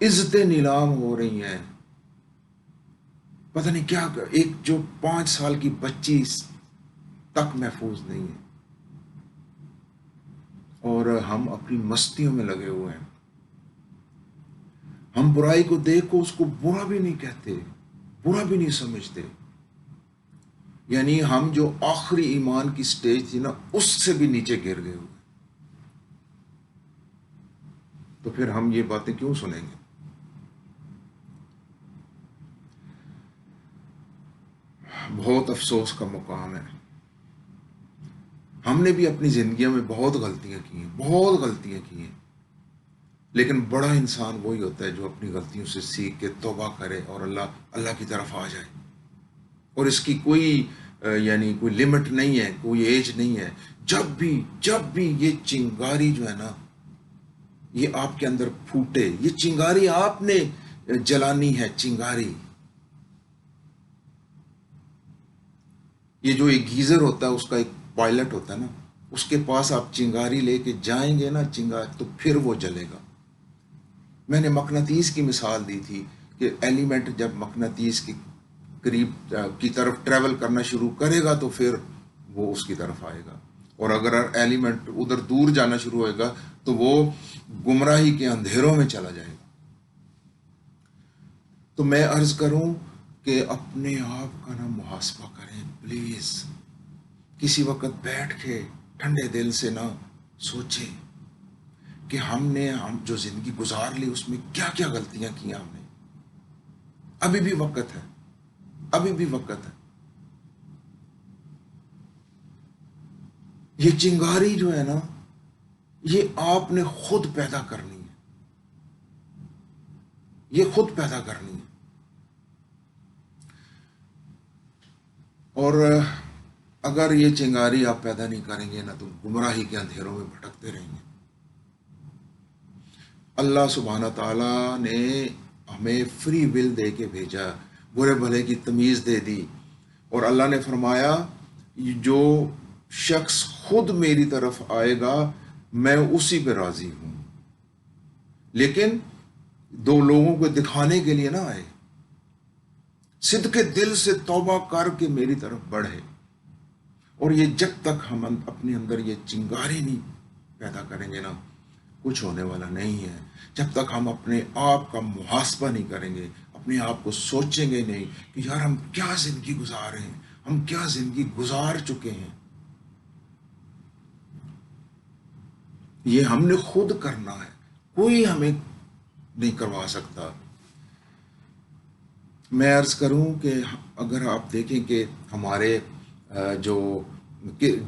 عزتیں نیلام ہو رہی ہیں، پتہ نہیں کیا، ایک جو 5 سال کی بچی تک محفوظ نہیں ہے، اور ہم اپنی مستیوں میں لگے ہوئے ہیں. ہم برائی کو دیکھ کو اس کو برا بھی نہیں کہتے، برا بھی نہیں سمجھتے. یعنی ہم جو آخری ایمان کی سٹیج تھی نا، اس سے بھی نیچے گر گئے ہوئے. تو پھر ہم یہ باتیں کیوں سنیں گے؟ بہت افسوس کا مقام ہے. ہم نے بھی اپنی زندگیوں میں بہت غلطیاں کی ہیں، بہت غلطیاں کی ہیں، لیکن بڑا انسان وہی ہوتا ہے جو اپنی غلطیوں سے سیکھ کے توبہ کرے اور اللہ کی طرف آ جائے. اور اس کی کوئی یعنی کوئی لمٹ نہیں ہے، کوئی ایج نہیں ہے. جب بھی یہ چنگاری جو ہے نا، یہ آپ کے اندر پھوٹے، یہ چنگاری آپ نے جلانی ہے. چنگاری، یہ جو ایک گیزر ہوتا ہے، اس کا ایک پائلٹ ہوتا ہے نا، اس کے پاس آپ چنگاری لے کے جائیں گے نا، چنگاری، تو پھر وہ جلے گا. میں نے مقناطیس کی مثال دی تھی کہ ایلیمنٹ جب مقناطیس کے قریب کی طرف ٹریول کرنا شروع کرے گا تو پھر وہ اس کی طرف آئے گا، اور اگر ایلیمنٹ ادھر دور جانا شروع ہوئے گا تو وہ گمراہی کے اندھیروں میں چلا جائے گا. تو میں عرض کروں کہ اپنے آپ کا نا محاسبہ کریں پلیز. کسی وقت بیٹھ کے ٹھنڈے دل سے نہ سوچیں کہ ہم جو زندگی گزار لی اس میں کیا کیا غلطیاں کی ہم نے. ابھی بھی وقت ہے، ابھی بھی وقت ہے. یہ چنگاری جو ہے نا، یہ آپ نے خود پیدا کرنی ہے، یہ خود پیدا کرنی ہے. اور اگر یہ چنگاری آپ پیدا نہیں کریں گے نا، تو گمراہی کے اندھیروں میں بھٹکتے رہیں گے. اللہ سبحانہ تعالیٰ نے ہمیں فری ول دے کے بھیجا، برے بھلے کی تمیز دے دی، اور اللہ نے فرمایا جو شخص خود میری طرف آئے گا میں اسی پہ راضی ہوں. لیکن دو لوگوں کو دکھانے کے لیے نہ آئے، صدق دل سے توبہ کر کے میری طرف بڑھے. اور یہ جب تک ہم اپنے اندر یہ چنگاری نہیں پیدا کریں گے نا، کچھ ہونے والا نہیں ہے. جب تک ہم اپنے آپ کا محاسبہ نہیں کریں گے، اپنے آپ کو سوچیں گے نہیں کہ یار ہم کیا زندگی گزار رہے ہیں، ہم کیا زندگی گزار چکے ہیں. یہ ہم نے خود کرنا ہے، کوئی ہمیں نہیں کروا سکتا. میں عرض کروں کہ اگر آپ دیکھیں کہ ہمارے جو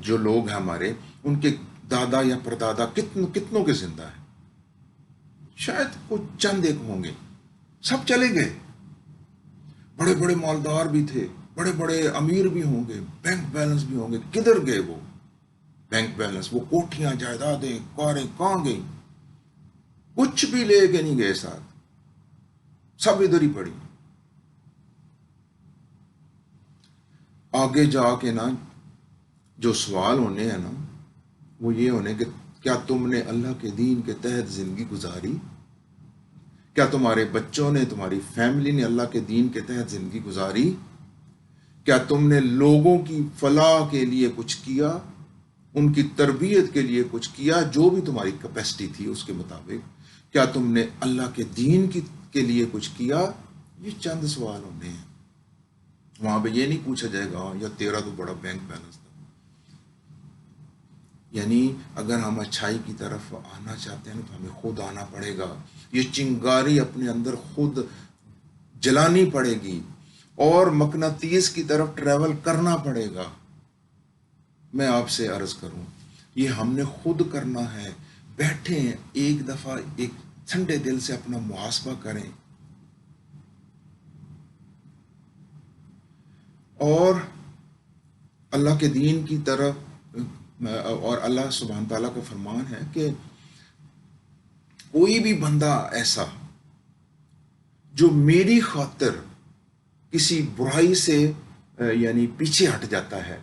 جو لوگ ہیں ہمارے، ان کے دادا یا پردادا کتنوں کے زندہ ہیں؟ شاید کچھ چند ایک ہوں گے، سب چلے گئے. بڑے بڑے مالدار بھی تھے، بڑے بڑے امیر بھی ہوں گے، بینک بیلنس بھی ہوں گے. کدھر گئے وہ بینک بیلنس، وہ کوٹھیاں، جائیدادیں، کاریں کہاں گئی؟ کچھ بھی لے کے نہیں گئے ساتھ، سب ادھر ہی پڑی. آگے جا کے نا جو سوال ہونے ہیں نا، وہ یہ ہونے کہ کیا تم نے اللہ کے دین کے تحت زندگی گزاری؟ کیا تمہارے بچوں نے، تمہاری فیملی نے اللہ کے دین کے تحت زندگی گزاری؟ کیا تم نے لوگوں کی فلاح کے لیے کچھ کیا، ان کی تربیت کے لیے کچھ کیا، جو بھی تمہاری کیپیسٹی تھی اس کے مطابق؟ کیا تم نے اللہ کے دین کے لیے کچھ کیا؟ یہ چند سوال ہونے ہیں. وہاں پہ یہ نہیں پوچھا جائے گا یا تیرا تو بڑا بینک بیلنس تھا. یعنی اگر ہم اچھائی کی طرف آنا چاہتے ہیں تو ہمیں خود آنا پڑے گا. یہ چنگاری اپنے اندر خود جلانی پڑے گی اور مقناطیس کی طرف ٹریول کرنا پڑے گا. میں آپ سے عرض کروں، یہ ہم نے خود کرنا ہے. بیٹھیں ایک دفعہ، ایک ٹھنڈے دل سے اپنا محاسبہ کریں اور اللہ کے دین کی طرف. اور اللہ سبحانہ تعالیٰ کا فرمان ہے کہ کوئی بھی بندہ ایسا جو میری خاطر کسی برائی سے یعنی پیچھے ہٹ جاتا ہے،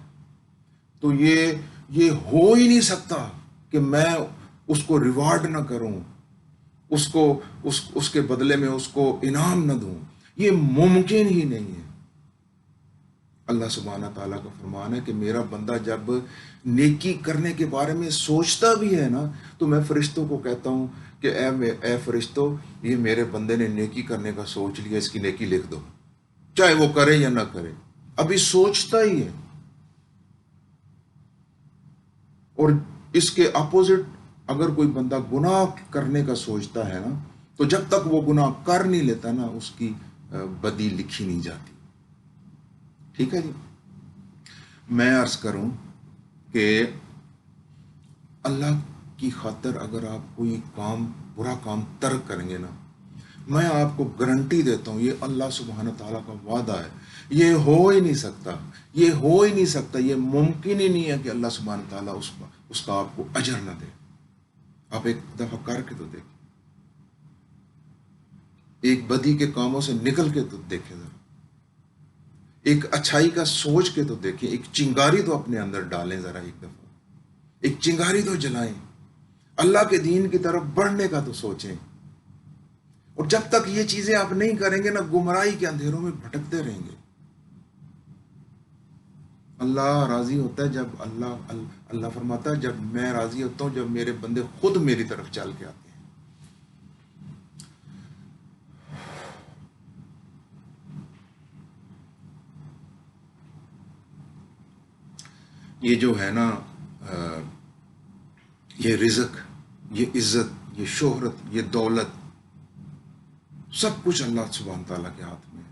تو یہ ہو ہی نہیں سکتا کہ میں اس کو ریوارڈ نہ کروں. اس کو اس کے بدلے میں اس کو انعام نہ دوں، یہ ممکن ہی نہیں ہے۔ اللہ سبحانہ تعالیٰ کا فرمان ہے کہ میرا بندہ جب نیکی کرنے کے بارے میں سوچتا بھی ہے نا، تو میں فرشتوں کو کہتا ہوں کہ اے فرشتوں، یہ میرے بندے نے نیکی کرنے کا سوچ لیا، اس کی نیکی لکھ دو، چاہے وہ کرے یا نہ کرے، ابھی سوچتا ہی ہے۔ اور اس کے اپوزٹ اگر کوئی بندہ گناہ کرنے کا سوچتا ہے نا، تو جب تک وہ گناہ کر نہیں لیتا نا، اس کی بدی لکھی نہیں جاتی۔ ٹھیک ہے جی، میں عرض کروں کہ اللہ کی خاطر اگر آپ کوئی برا کام ترک کریں گے نا، میں آپ کو گارنٹی دیتا ہوں، یہ اللہ سبحانہ تعالیٰ کا وعدہ ہے، یہ ہو ہی نہیں سکتا، یہ ہو ہی نہیں سکتا، یہ ممکن ہی نہیں ہے کہ اللہ سبحانہ تعالیٰ اس کا آپ کو اجر نہ دے۔ آپ ایک دفعہ کر کے تو دیکھیں، ایک بدی کے کاموں سے نکل کے تو دیکھیں ذرا، ایک اچھائی کا سوچ کے تو دیکھیں، ایک چنگاری تو اپنے اندر ڈالیں ذرا، ایک دفعہ ایک چنگاری تو جلائیں، اللہ کے دین کی طرف بڑھنے کا تو سوچیں۔ اور جب تک یہ چیزیں آپ نہیں کریں گے نا، گمراہی کے اندھیروں میں بھٹکتے رہیں گے۔ اللہ راضی ہوتا ہے جب اللہ فرماتا ہے، جب میں راضی ہوتا ہوں جب میرے بندے خود میری طرف چل کے آتے ہیں۔ یہ جو ہے نا، یہ رزق، یہ عزت، یہ شہرت، یہ دولت، سب کچھ اللہ سبحانہ تعالیٰ کے ہاتھ میں ہے،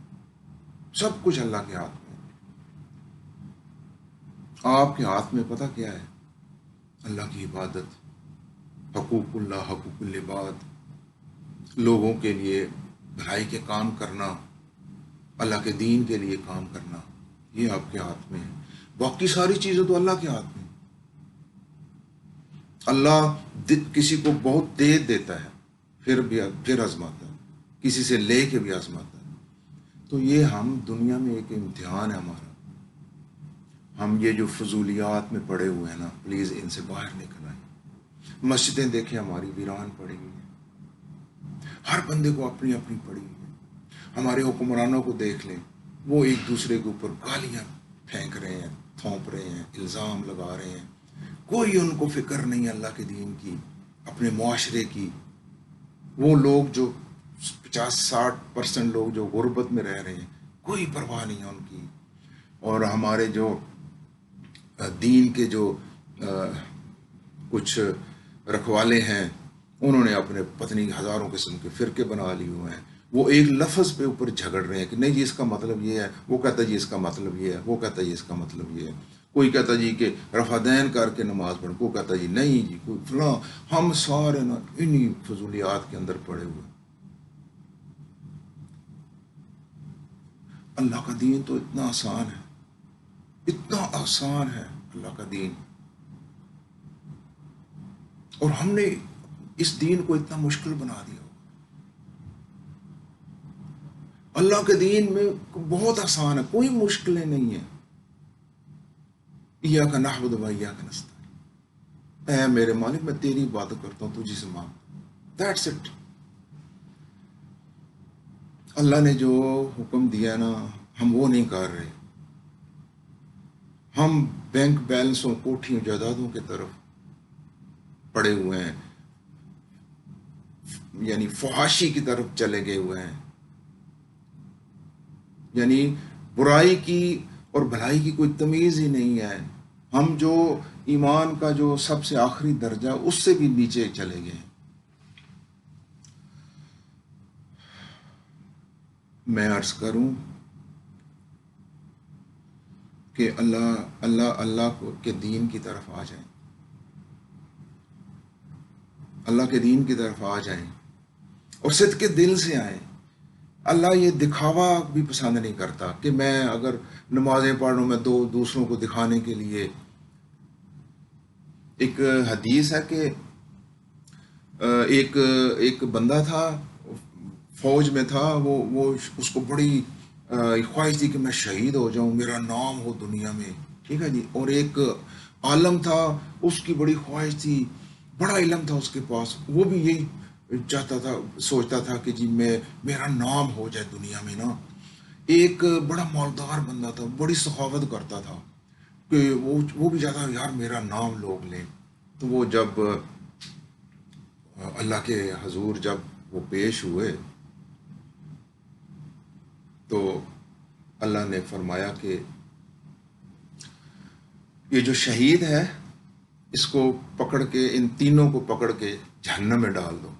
سب کچھ اللہ کے ہاتھ میں ہے۔ آپ کے ہاتھ میں پتہ کیا ہے؟ اللہ کی عبادت، حقوق اللہ، حقوق العباد، لوگوں کے لیے بھلائی کے کام کرنا، اللہ کے دین کے لیے کام کرنا، یہ آپ کے ہاتھ میں ہے۔ باقی ساری چیزیں تو اللہ کے ہاتھ میں۔ اللہ کسی کو بہت دے دیتا ہے، پھر آزماتا ہے، کسی سے لے کے بھی آزماتا ہے۔ تو یہ ہم دنیا میں ایک امتحان ہے ہمارا، ہم یہ جو فضولیات میں پڑے ہوئے ہیں نا، پلیز ان سے باہر نکل آئیں۔ مسجدیں دیکھیں ہماری ویران پڑی ہوئی ہیں، ہر بندے کو اپنی اپنی پڑی ہوئی ہے۔ ہمارے حکمرانوں کو دیکھ لیں، وہ ایک دوسرے کے اوپر گالیاں پھینک رہے ہیں، تھونپ رہے ہیں، الزام لگا رہے ہیں، کوئی ان کو فکر نہیں اللہ کے دین کی، اپنے معاشرے کی۔ وہ لوگ جو 50-60% لوگ جو غربت میں رہ رہے ہیں، کوئی پرواہ نہیں ہے ان کی۔ اور ہمارے جو دین کے جو کچھ رکھوالے ہیں، انہوں نے اپنے پتنی ہزاروں قسم کے فرقے بنا لیے ہوئے ہیں، وہ ایک لفظ پہ اوپر جھگڑ رہے ہیں کہ نہیں جی اس کا مطلب یہ ہے، وہ کہتا جی اس کا مطلب یہ ہے، وہ کہتا جی اس کا مطلب یہ ہے، کوئی کہتا جی کہ رفع دین کر کے نماز پڑھ، کوئی کہتا جی نہیں جی کوئی فلاں۔ ہم سارے نا انہی فضولیات کے اندر پڑے ہوئے۔ اللہ کا دین تو اتنا آسان ہے، اتنا آسان ہے اللہ کا دین، اور ہم نے اس دین کو اتنا مشکل بنا دیا۔ اللہ کے دین میں بہت آسان ہے، کوئی مشکلیں نہیں ہیں۔ ایاک نعبد و ایاک نستعین، اے میرے مالک میں تیری عبادت کرتا ہوں، تجھی سے مانگتا، دیٹس اٹ۔ اللہ نے جو حکم دیا نا، ہم وہ نہیں کر رہے، ہم بینک بیلنسوں، کوٹھیوں، جائیدادوں کی طرف پڑے ہوئے ہیں، یعنی فحاشی کی طرف چلے گئے ہوئے ہیں، یعنی برائی کی اور بھلائی کی کوئی تمیز ہی نہیں ہے۔ ہم جو ایمان کا جو سب سے آخری درجہ، اس سے بھی نیچے چلے گئے ہیں۔ میں عرض کروں کہ اللہ کے دین کی طرف آ جائیں، اللہ کے دین کی طرف آ جائیں اور صدق کے دل سے آئیں۔ اللہ یہ دکھاوا بھی پسند نہیں کرتا کہ میں اگر نمازیں پڑھ رہا ہوں، میں دوسروں کو دکھانے کے لیے۔ ایک حدیث ہے کہ ایک بندہ تھا، فوج میں تھا، وہ اس کو بڑی خواہش تھی کہ میں شہید ہو جاؤں، میرا نام ہو دنیا میں، ٹھیک ہے جی۔ اور ایک عالم تھا، اس کی بڑی خواہش تھی، بڑا علم تھا اس کے پاس، وہ بھی یہی چاہتا تھا، سوچتا تھا کہ جی میں میرا نام ہو جائے دنیا میں نا. ایک بڑا مالدار بندہ تھا، بڑی سخاوت کرتا تھا کہ وہ بھی چاہتا یار میرا نام لوگ لیں. تو وہ جب اللہ کے حضور جب وہ پیش ہوئے تو اللہ نے فرمایا کہ یہ جو شہید ہے اس کو پکڑ کے، ان تینوں کو پکڑ کے جہنم میں ڈال دو،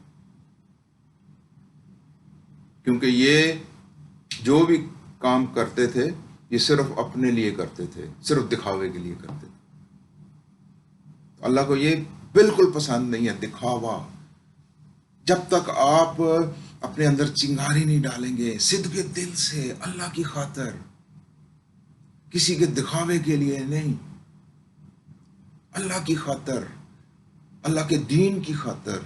کیونکہ یہ جو بھی کام کرتے تھے یہ صرف اپنے لیے کرتے تھے، صرف دکھاوے کے لیے کرتے تھے. اللہ کو یہ بالکل پسند نہیں ہے دکھاوا. جب تک آپ اپنے اندر چنگاری نہیں ڈالیں گے صدق دل سے اللہ کی خاطر، کسی کے دکھاوے کے لیے نہیں، اللہ کی خاطر، اللہ کے دین کی خاطر.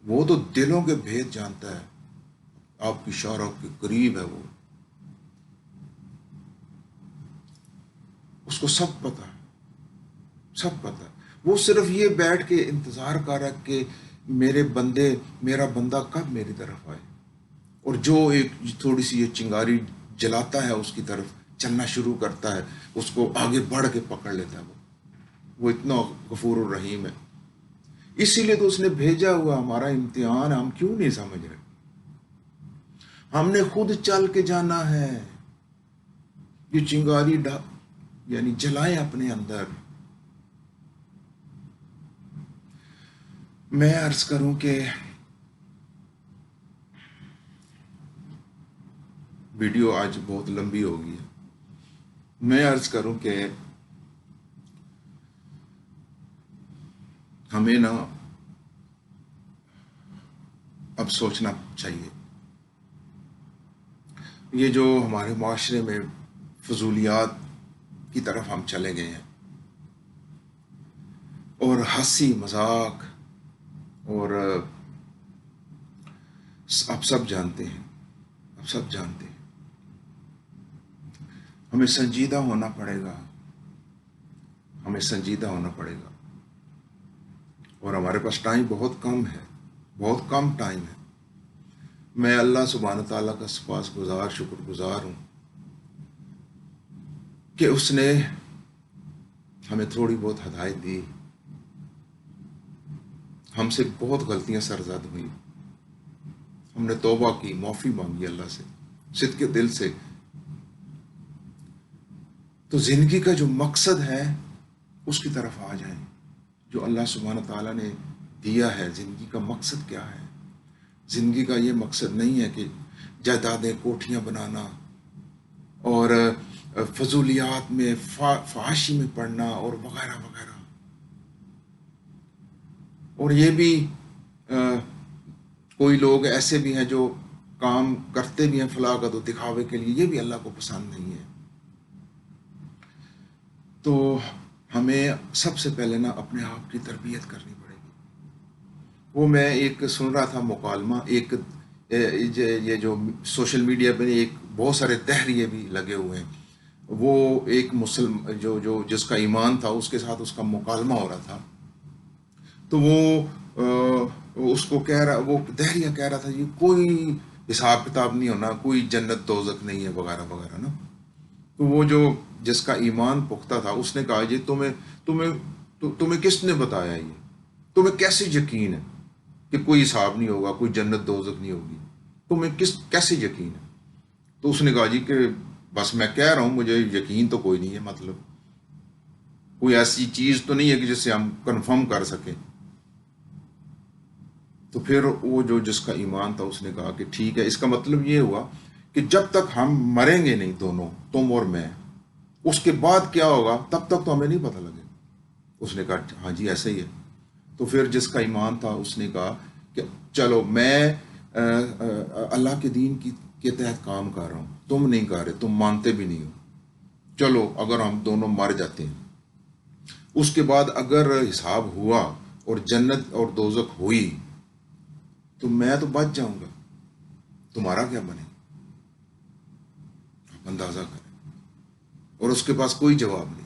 وہ تو دلوں کے بھید جانتا ہے، آپ کی شعروں کے قریب ہے، وہ اس کو سب پتا ہے، سب پتا. وہ صرف یہ بیٹھ کے انتظار کر رہا کہ میرے بندے، میرا بندہ کب میری طرف آئے، اور جو ایک تھوڑی سی یہ چنگاری جلاتا ہے اس کی طرف چلنا شروع کرتا ہے، اس کو آگے بڑھ کے پکڑ لیتا ہے. وہ اتنا غفور الرحیم ہے. اسی لیے تو اس نے بھیجا ہوا ہمارا امتحان. ہم کیوں نہیں سمجھ رہے؟ ہم نے خود چل کے جانا ہے. یہ چنگاری یعنی جلائیں اپنے اندر. میں عرض کروں کہ ویڈیو آج بہت لمبی ہوگی ہے. میں عرض کروں کہ ہمیں نا اب سوچنا چاہیے. یہ جو ہمارے معاشرے میں فضولیات کی طرف ہم چلے گئے ہیں، اور ہنسی مذاق، اور اب سب جانتے ہیں، اب سب جانتے ہیں. ہمیں سنجیدہ ہونا پڑے گا، ہمیں سنجیدہ ہونا پڑے گا. اور ہمارے پاس ٹائم بہت کم ہے، بہت کم ٹائم ہے. میں اللہ سبحانہ تعالیٰ کا سپاس گزار، شکر گزار ہوں کہ اس نے ہمیں تھوڑی بہت ہدایت دی. ہم سے بہت غلطیاں سرزد ہوئی، ہم نے توبہ کی، معافی مانگی اللہ سے صدق کے دل سے. تو زندگی کا جو مقصد ہے اس کی طرف آ جائیں. جو اللہ سبحانہ تعالیٰ نے دیا ہے، زندگی کا مقصد کیا ہے؟ زندگی کا یہ مقصد نہیں ہے کہ جائیدادیں، کوٹھیاں بنانا اور فضولیات میں، فحاشی میں پڑنا اور وغیرہ وغیرہ. اور یہ بھی کوئی لوگ ایسے بھی ہیں جو کام کرتے بھی ہیں فلاح کا تو دکھاوے کے لیے، یہ بھی اللہ کو پسند نہیں ہے. تو ہمیں سب سے پہلے نا اپنے آپ کی تربیت کرنی پڑے گی. وہ میں ایک سن رہا تھا مکالمہ، ایک یہ جو سوشل میڈیا پہ ایک بہت سارے تحریے بھی لگے ہوئے ہیں. وہ ایک مسلم جو جس کا ایمان تھا اس کے ساتھ اس کا مکالمہ ہو رہا تھا. تو وہ اس کو کہہ رہا، وہ دہریہ کہہ رہا تھا یہ کوئی حساب کتاب نہیں ہونا، کوئی جنت دوزخ نہیں ہے وغیرہ وغیرہ نا. تو وہ جو جس کا ایمان پختہ تھا اس نے کہا جی تمہیں کس نے بتایا، یہ تمہیں کیسے یقین ہے کہ کوئی حساب نہیں ہوگا، کوئی جنت دوزخ نہیں ہوگی، تمہیں کیسے یقین ہے؟ تو اس نے کہا جی کہ بس میں کہہ رہا ہوں، مجھے یقین تو کوئی نہیں ہے، مطلب کوئی ایسی چیز تو نہیں ہے کہ جس سے ہم کنفرم کر سکیں. تو پھر وہ جو جس کا ایمان تھا اس نے کہا کہ ٹھیک ہے، اس کا مطلب یہ ہوا کہ جب تک ہم مریں گے نہیں دونوں، تم اور میں، اس کے بعد کیا ہوگا تب تک تو ہمیں نہیں پتہ لگے. اس نے کہا ہاں جی ایسا ہی ہے. تو پھر جس کا ایمان تھا اس نے کہا کہ چلو میں اللہ کے دین کے تحت کام کر رہا ہوں، تم نہیں کر رہے، تم مانتے بھی نہیں ہو. چلو اگر ہم دونوں مر جاتے ہیں، اس کے بعد اگر حساب ہوا اور جنت اور دوزخ ہوئی تو میں تو بچ جاؤں گا، تمہارا کیا بنے؟ آپ اندازہ کریں. اور اس کے پاس کوئی جواب نہیں.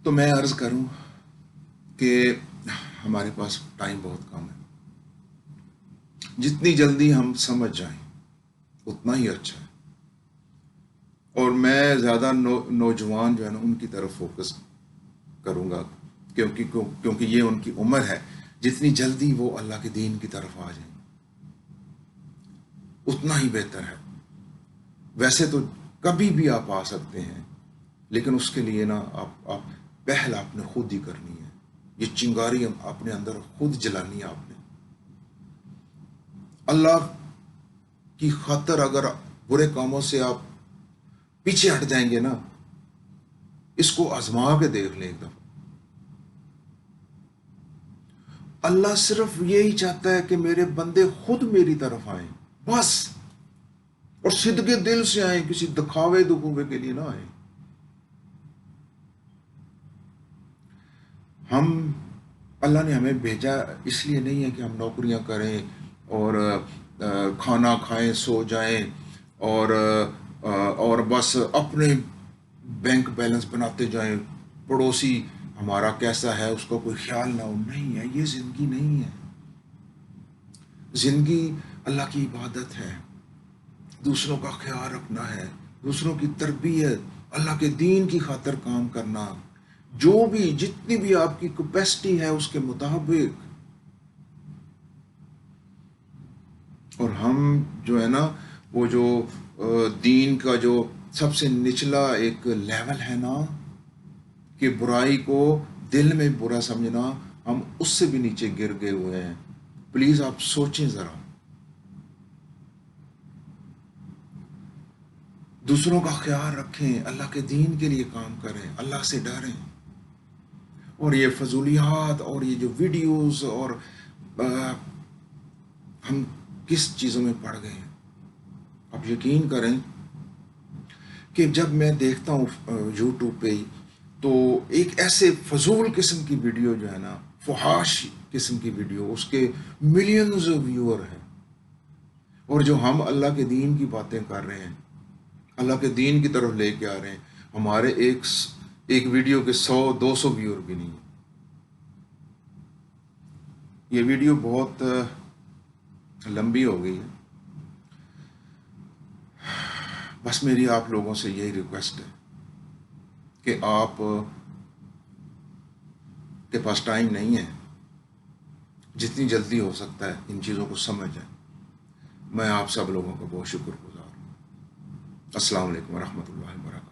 تو میں عرض کروں کہ ہمارے پاس ٹائم بہت کم ہے، جتنی جلدی ہم سمجھ جائیں اتنا ہی اچھا ہے۔ اور میں زیادہ نوجوان جو ہے نا ان کی طرف فوکس کروں گا، کیونکہ یہ ان کی عمر ہے، جتنی جلدی وہ اللہ کے دین کی طرف آ جائیں اتنا ہی بہتر ہے۔ ویسے تو کبھی بھی آپ آ سکتے ہیں، لیکن اس کے لیے نا آپ پہل آپ نے خود ہی کرنی ہے، یہ چنگاری اپنے اندر خود جلانی ہے آپ نے۔ اللہ کی خاطر اگر برے کاموں سے آپ پیچھے ہٹ جائیں گے نا، اس کو آزما کے دیکھ لیں ایک دفعہ۔ اللہ صرف یہی چاہتا ہے کہ میرے بندے خود میری طرف آئیں، بس، اور صدقے دل سے آئیں، کسی دکھاوے دکھوے کے لیے نہ آئیں۔ ہم اللہ نے ہمیں بھیجا اس لیے نہیں ہے کہ ہم نوکریاں کریں اور کھانا کھائیں، سو جائیں، اور بس اپنے بینک بیلنس بناتے جائیں، پڑوسی ہمارا کیسا ہے اس کا کوئی خیال نہ ہو۔ نہیں ہے، یہ زندگی نہیں ہے۔ زندگی اللہ کی عبادت ہے، دوسروں کا خیال رکھنا ہے، دوسروں کی تربیت، اللہ کے دین کی خاطر کام کرنا، جو بھی جتنی بھی آپ کی کیپیسٹی ہے اس کے مطابق۔ اور ہم جو ہے نا وہ جو دین کا جو سب سے نچلا ایک لیول ہے نا کہ برائی کو دل میں برا سمجھنا، ہم اس سے بھی نیچے گر گئے ہوئے ہیں۔ پلیز آپ سوچیں ذرا، دوسروں کا خیال رکھیں، اللہ کے دین کے لیے کام کریں، اللہ سے ڈریں۔ اور یہ فضولیات اور یہ جو ویڈیوز اور ہم کس چیزوں میں پڑ گئے ہیں۔ آپ یقین کریں کہ جب میں دیکھتا ہوں یوٹیوب پہ تو ایک ایسے فضول قسم کی ویڈیو جو ہے نا، فحاش قسم کی ویڈیو، اس کے ملینز ویور ہیں، اور جو ہم اللہ کے دین کی باتیں کر رہے ہیں، اللہ کے دین کی طرف لے کے آ رہے ہیں، ہمارے ایک ویڈیو کے 100-200 ویور بھی نہیں ہیں۔ یہ ویڈیو بہت لمبی ہو گئی ہے، بس میری آپ لوگوں سے یہی ریکویسٹ ہے کہ آپ کے پاس ٹائم نہیں ہے، جتنی جلدی ہو سکتا ہے ان چیزوں کو سمجھ جائیں۔ میں آپ سب لوگوں کا بہت شکر گزار ہوں۔ السلام علیکم ورحمۃ اللہ وبرکاتہ۔